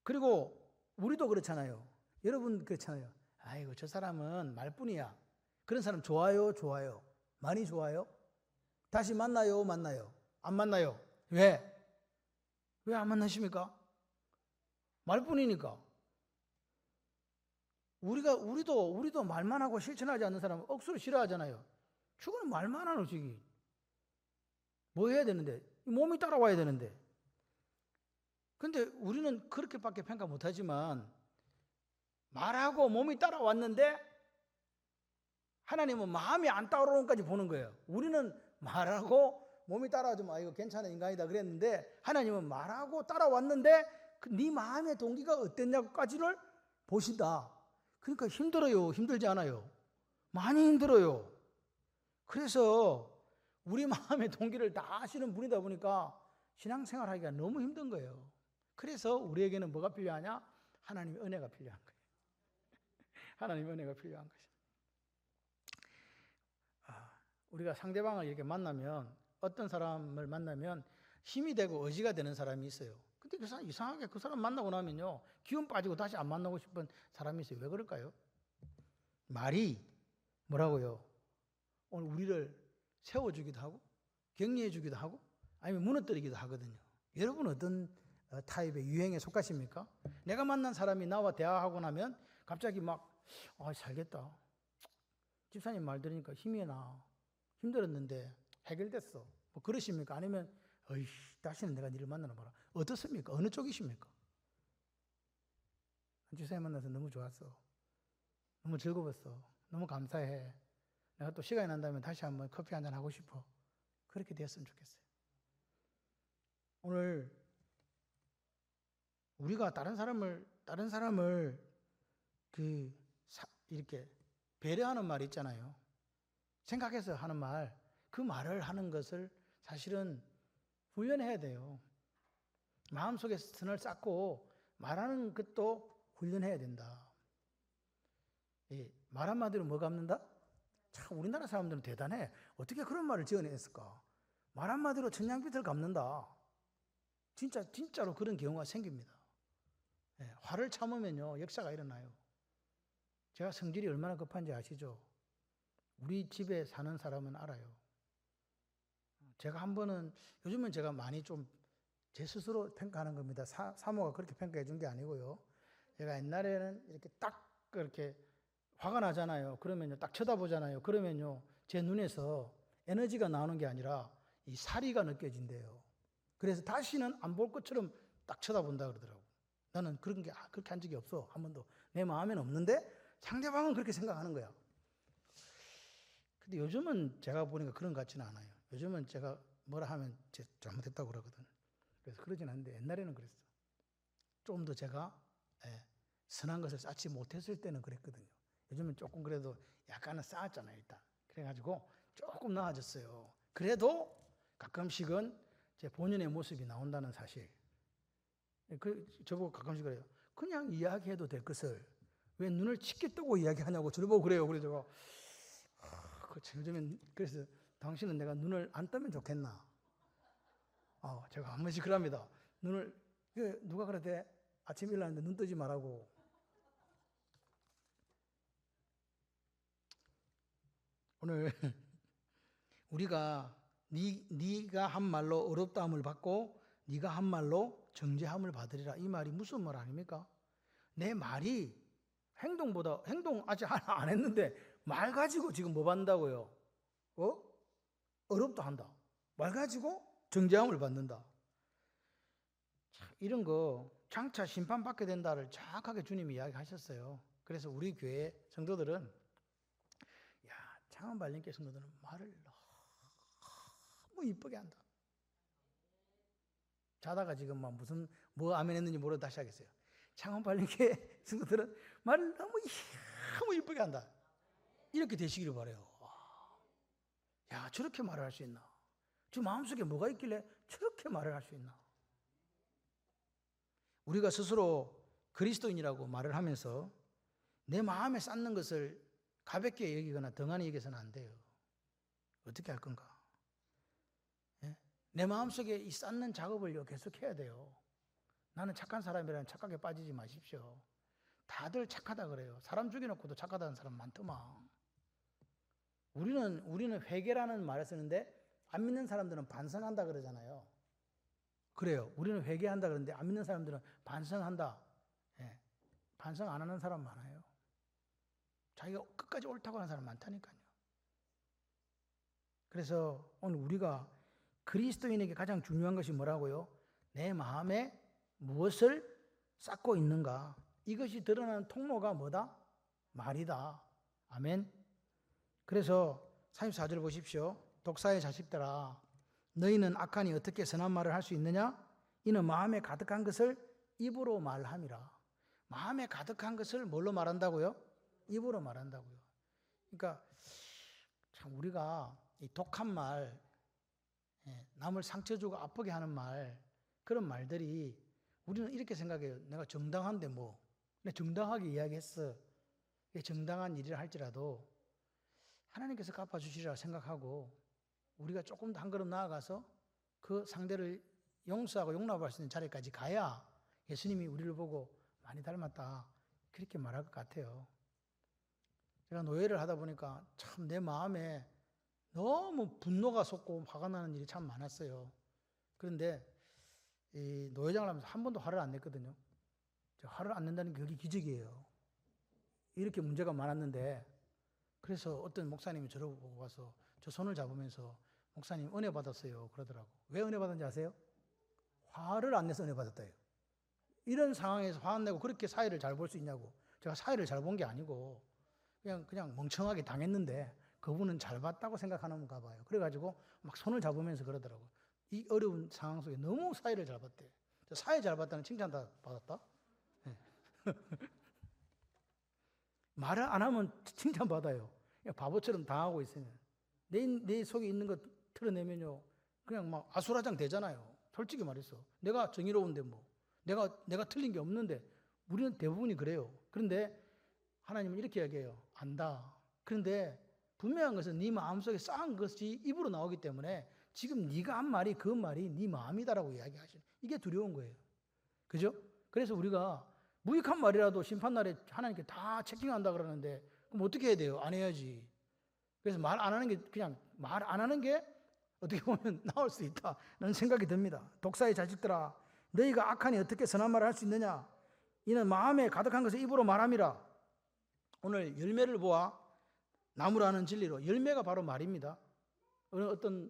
그리고 우리도 그렇잖아요. 여러분 그렇잖아요. 아이고 저 사람은 말뿐이야. 그런 사람 좋아요? 많이 좋아요? 다시 만나요? 안 만나요? 왜? 왜 안 만나십니까? 말뿐이니까. 우리도 말만 하고 실천하지 않는 사람은 억수로 싫어하잖아요. 죽으면 말만 하는 거지. 뭐 해야 되는데? 몸이 따라와야 되는데. 근데 우리는 그렇게밖에 평가 못하지만 말하고 몸이 따라왔는데 하나님은 마음이 안 따라오는 까지 보는 거예요. 우리는 말하고 몸이 따라와주면 이거 괜찮은 인간이다 그랬는데 하나님은 말하고 따라왔는데 네 마음의 동기가 어땠냐까지를 보신다. 그러니까 힘들어요. 힘들지 않아요. 많이 힘들어요. 그래서 우리 마음의 동기를 다 아시는 분이다 보니까 신앙생활 하기가 너무 힘든 거예요. 그래서 우리에게는 뭐가 필요하냐? 하나님의 은혜가 필요한 거예요. 하나님의 은혜가 필요한 것이죠. 우리가 상대방을 이렇게 만나면 어떤 사람을 만나면 힘이 되고 의지가 되는 사람이 있어요. 근데 그 사람 이상하게 그 사람 만나고 나면요 기운 빠지고 다시 안 만나고 싶은 사람이 있어요. 왜 그럴까요? 말이 뭐라고요? 오늘 우리를 세워주기도 하고 격려해주기도 하고 아니면 무너뜨리기도 하거든요. 여러분 어떤 타입의 유행에 속하십니까? 내가 만난 사람이 나와 대화하고 나면 갑자기 막 살겠다. 집사님 말 들으니까 힘이 나. 힘들었는데 해결됐어. 뭐 그러십니까? 아니면 다시는 내가 니를 만나나 봐라. 어떻습니까? 어느 쪽이십니까? 집사님 만나서 너무 좋았어. 너무 즐거웠어. 너무 감사해. 내가 또 시간이 난다면 다시 한번 커피 한잔 하고 싶어. 그렇게 되었으면 좋겠어요. 오늘 우리가 다른 사람을 이렇게 배려하는 말 있잖아요. 생각해서 하는 말, 그 말을 하는 것을 사실은 훈련해야 돼요. 마음속에 선을 쌓고 말하는 것도 훈련해야 된다. 말 한마디로 뭐 갚는다? 참 우리나라 사람들은 대단해. 어떻게 그런 말을 지어냈을까? 말 한마디로 천냥빚을 갚는다. 진짜로 그런 경우가 생깁니다. 화를 참으면요 역사가 일어나요. 제가 성질이 얼마나 급한지 아시죠? 우리 집에 사는 사람은 알아요. 제가 한 번은 요즘은 제가 많이 좀 제 스스로 평가하는 겁니다. 사모가 그렇게 평가해 준 게 아니고요. 제가 옛날에는 이렇게 딱 그렇게 화가 나잖아요. 그러면요 딱 쳐다보잖아요. 그러면요 제 눈에서 에너지가 나오는 게 아니라 이 사리가 느껴진대요. 그래서 다시는 안 볼 것처럼 딱 쳐다본다 그러더라고. 나는 그렇게 한 적이 없어. 한 번도. 내 마음에는 없는데 상대방은 그렇게 생각하는 거야. 근데 요즘은 제가 보니까 그런 것 같지는 않아요. 요즘은 제가 뭐라 하면 잘못했다고 그러거든. 그래서 그러진 않는데 옛날에는 그랬어. 좀 더 제가 선한 것을 쌓지 못했을 때는 그랬거든요. 요즘은 조금 그래도 약간은 쌓았잖아요, 일단. 그래가지고 조금 나아졌어요. 그래도 가끔씩은 제 본연의 모습이 나온다는 사실. 저보고 가끔씩 그래요. 그냥 이야기해도 될 것을 왜 눈을 치게 뜨고 이야기하냐고 저보고 그래요. 그래서 요즘엔 그래서 당신은 내가 눈을 안 뜨면 좋겠나? 제가 한 번씩 그럽니다. 누가 그러대? 아침 일어났는데 눈 뜨지 말라고. 오늘 우리가 네가 한 말로 어렵다함을 받고 네가 한 말로 정죄함을 받으리라. 이 말이 무슨 말 아닙니까? 내 말이 행동 아직 안 했는데 말 가지고 지금 뭐 받는다고요? 어렵다 한다. 말 가지고 정죄함을 받는다. 이런 거 장차 심판받게 된다를 정확하게 주님이 이야기하셨어요. 그래서 우리 교회 성도들은 창원발림교 성도들은 말을 너무 이쁘게 한다. 자다가 지금 뭐 아멘 했는지 모르고 다시 하겠어요. 창원발림교 성도들은 말을 너무 이쁘게 한다. 이렇게 되시기를 바라요. 야, 저렇게 말을 할 수 있나? 저 마음속에 뭐가 있길래 저렇게 말을 할 수 있나? 우리가 스스로 그리스도인이라고 말을 하면서 내 마음에 쌓는 것을 가볍게 여기거나 등한히 여기서는 안 돼요. 어떻게 할 건가? 예? 내 마음속에 이 쌓는 작업을 계속 해야 돼요. 나는 착한 사람이라는 착각에 빠지지 마십시오. 다들 착하다 그래요. 사람 죽여놓고도 착하다는 사람 많더만. 우리는 회개라는 말을 쓰는데 안 믿는 사람들은 반성한다 그러잖아요. 그래요. 우리는 회개한다 그러는데 안 믿는 사람들은 반성한다. 예. 반성 안 하는 사람 많아요. 자기가 끝까지 옳다고 하는 사람 많다니까요. 그래서 오늘 우리가 그리스도인에게 가장 중요한 것이 뭐라고요? 내 마음에 무엇을 쌓고 있는가? 이것이 드러나는 통로가 뭐다? 말이다. 아멘. 그래서 34절 보십시오. 독사의 자식들아, 너희는 악하니 어떻게 선한 말을 할 수 있느냐? 이는 마음에 가득한 것을 입으로 말함이라. 마음에 가득한 것을 뭘로 말한다고요? 입으로 말한다고요. 그러니까 참 우리가 이 독한 말, 남을 상처 주고 아프게 하는 말, 그런 말들이 우리는 이렇게 생각해요. 내가 정당한데 뭐, 내가 정당하게 이야기했어. 정당한 일을 할지라도 하나님께서 갚아주시리라 생각하고 우리가 조금 더 한 걸음 나아가서 그 상대를 용서하고 용납할 수 있는 자리까지 가야 예수님이 우리를 보고 많이 닮았다 그렇게 말할 것 같아요. 제가 노예를 하다 보니까 참 내 마음에 너무 분노가 솟고 화가 나는 일이 참 많았어요. 그런데 이 노예장을 하면서 한 번도 화를 안 냈거든요. 화를 안 낸다는 게 그게 기적이에요. 이렇게 문제가 많았는데 그래서 어떤 목사님이 저를 보고 와서 저 손을 잡으면서 목사님 은혜 받았어요 그러더라고. 왜 은혜 받았는지 아세요? 화를 안 내서 은혜 받았다요. 이런 상황에서 화 안 내고 그렇게 사회를 잘 볼 수 있냐고. 제가 사회를 잘 본 게 아니고 그냥 멍청하게 당했는데 그분은 잘 봤다고 생각하는가 봐요. 그래가지고 막 손을 잡으면서 그러더라고요. 이 어려운 상황 속에 너무 사회를 잘 봤대. 사회 잘 봤다는 칭찬 다 받았다? 네. 말을 안 하면 칭찬 받아요. 바보처럼 당하고 있으면. 내 속에 있는 거 틀어내면요. 그냥 막 아수라장 되잖아요. 솔직히 말해서. 내가 정의로운데 뭐. 내가 틀린 게 없는데. 우리는 대부분이 그래요. 그런데 하나님은 이렇게 이야기해요. 안다. 그런데 분명한 것은 네 마음속에 쌓은 것이 입으로 나오기 때문에 지금 네가 한 말이 그 말이 네 마음이다라고 이야기하시는. 이게 두려운 거예요. 그죠? 그래서 우리가 무익한 말이라도 심판날에 하나님께 다 체킹한다 그러는데 그럼 어떻게 해야 돼요? 안 해야지. 그래서 말 안 하는 게 그냥 말 안 하는 게 어떻게 보면 나을 수 있다는 생각이 듭니다. 독사의 자식들아, 너희가 악하니 어떻게 선한 말을 할 수 있느냐? 이는 마음에 가득한 것을 입으로 말함이라. 오늘 열매를 보아 나무라는 진리로 열매가 바로 말입니다. 어떤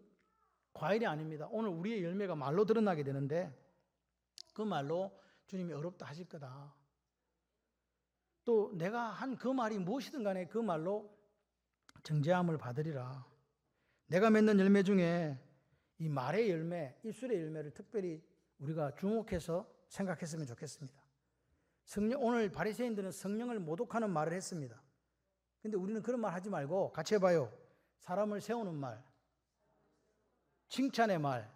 과일이 아닙니다. 오늘 우리의 열매가 말로 드러나게 되는데 그 말로 주님이 어렵다 하실 거다. 또 내가 한 그 말이 무엇이든 간에 그 말로 정죄함을 받으리라. 내가 맺는 열매 중에 이 말의 열매, 입술의 열매를 특별히 우리가 주목해서 생각했으면 좋겠습니다. 오늘 바리새인들은 성령을 모독하는 말을 했습니다. 근데 우리는 그런 말 하지 말고 같이 해봐요. 사람을 세우는 말, 칭찬의 말,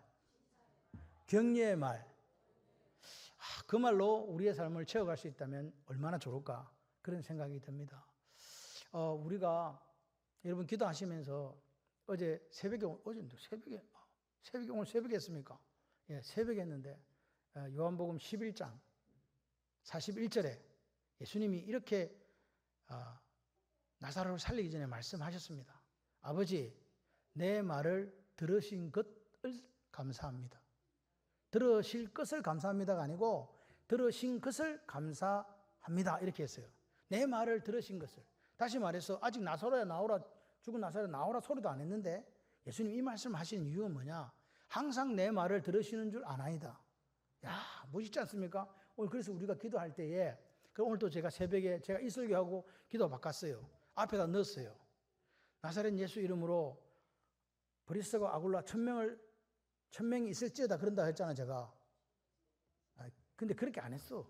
격려의 말. 그 말로 우리의 삶을 채워갈 수 있다면 얼마나 좋을까 그런 생각이 듭니다. 우리가 여러분 기도하시면서 어제 새벽에 오늘 새벽에 했습니까? 예, 새벽에 했는데 요한복음 11장 41절에 예수님이 이렇게 나사로를 살리기 전에 말씀하셨습니다. 아버지, 내 말을 들으신 것을 감사합니다. 들으실 것을 감사합니다가 아니고 들으신 것을 감사합니다 이렇게 했어요. 내 말을 들으신 것을. 다시 말해서 아직 나사로야 나오라, 죽은 나사로야 나오라 소리도 안 했는데 예수님 이 말씀을 하시는 이유가 뭐냐? 항상 내 말을 들으시는 줄 아나이다. 야, 멋있지 않습니까? 오늘 그래서 우리가 기도할 때에 오늘 또 제가 새벽에 제가 이 설교하고 기도 바꿨어요. 앞에다 넣었어요. 나사렛 예수 이름으로 브리스과 아굴라 1000명이 있을지어다 그런다 했잖아 제가. 근데 그렇게 안 했어.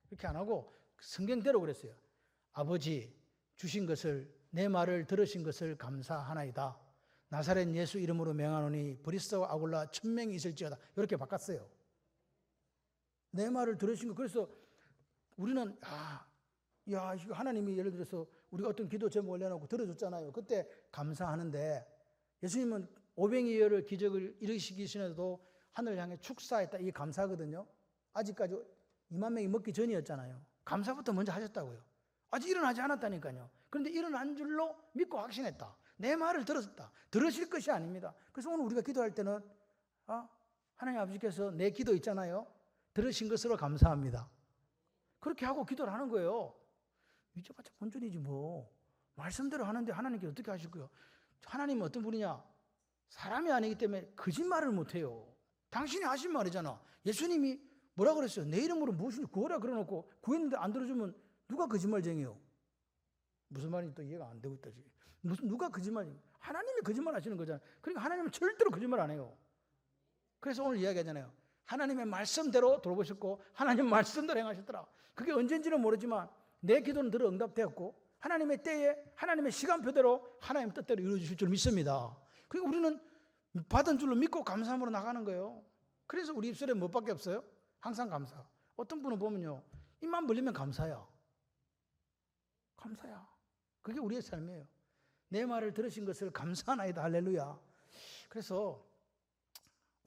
그렇게 안 하고 성경대로 그랬어요. 아버지 주신 것을 내 말을 들으신 것을 감사하나이다. 나사렛 예수 이름으로 명하노니 브리스와 아굴라 1000명이 있을지어다. 이렇게 바꿨어요. 내 말을 들으신 거. 그래서 우리는 이거 하나님이 예를 들어서 우리가 어떤 기도 제목 올려놓고 들어줬잖아요. 그때 감사하는데 예수님은 오병이어를 기적을 일으키기 전에도 하늘을 향해 축사했다. 이게 감사거든요. 아직까지 2만 명이 먹기 전이었잖아요. 감사부터 먼저 하셨다고요. 아직 일어나지 않았다니까요. 그런데 일어난 줄로 믿고 확신했다. 내 말을 들었다. 들으실 것이 아닙니다. 그래서 오늘 우리가 기도할 때는 하나님 아버지께서 내 기도 있잖아요. 들으신 것으로 감사합니다. 그렇게 하고 기도를 하는 거예요. 믿어봤자 본전이지 뭐. 말씀대로 하는데 하나님께 어떻게 하실까요? 하나님은 어떤 분이냐? 사람이 아니기 때문에 거짓말을 못해요. 당신이 하신 말이잖아. 예수님이 뭐라 그랬어요? 내 이름으로 무엇인지 구하라 그래놓고 구했는데 안 들어주면 누가 거짓말쟁이요? 무슨 말인지 또 이해가 안 되고 있다 지금. 누가 거짓말쟁이? 하나님이 거짓말 하시는 거잖아요. 그러니까 하나님은 절대로 거짓말 안 해요. 그래서 오늘 이야기하잖아요. 하나님의 말씀대로 돌보셨고 하나님 말씀대로 행하셨더라. 그게 언젠지는 모르지만 내 기도는 들어 응답되었고 하나님의 때에 하나님의 시간표대로 하나님 뜻대로 이루어주실 줄 믿습니다. 그러니까 우리는 받은 줄로 믿고 감사함으로 나가는 거예요. 그래서 우리 입술에 뭐밖에 없어요? 항상 감사. 어떤 분은 보면요. 입만 벌리면 감사야. 감사야. 그게 우리의 삶이에요. 내 말을 들으신 것을 감사하나이다. 할렐루야. 그래서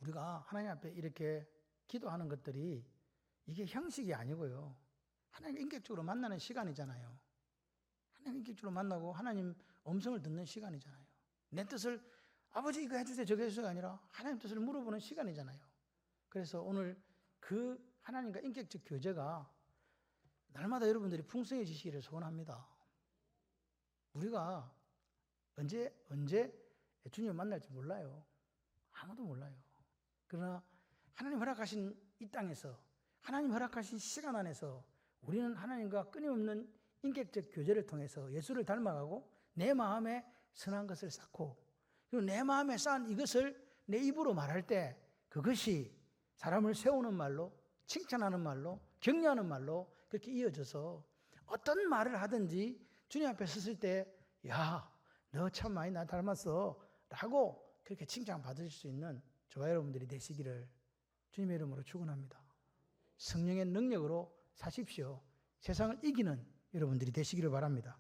우리가 하나님 앞에 이렇게 기도하는 것들이 이게 형식이 아니고요. 하나님 인격적으로 만나는 시간이잖아요. 하나님 인격적으로 만나고 하나님 음성을 듣는 시간이잖아요. 내 뜻을 아버지 이거 해주세요 저거 해주세요가 아니라 하나님 뜻을 물어보는 시간이잖아요. 그래서 오늘 그 하나님과 인격적 교제가 날마다 여러분들이 풍성해지시기를 소원합니다. 우리가 언제 주님을 만날지 몰라요. 아무도 몰라요. 그러나 하나님 허락하신 이 땅에서 하나님 허락하신 시간 안에서 우리는 하나님과 끊임없는 인격적 교제를 통해서 예수를 닮아가고 내 마음에 선한 것을 쌓고 그리고 내 마음에 쌓은 이것을 내 입으로 말할 때 그것이 사람을 세우는 말로 칭찬하는 말로 격려하는 말로 그렇게 이어져서 어떤 말을 하든지 주님 앞에 섰을 때 야, 너 참 많이 나 닮았어 라고 그렇게 칭찬받으실 수 있는 저와 여러분들이 되시기를 주님의 이름으로 축원합니다. 성령의 능력으로 사십시오. 세상을 이기는 여러분들이 되시기를 바랍니다.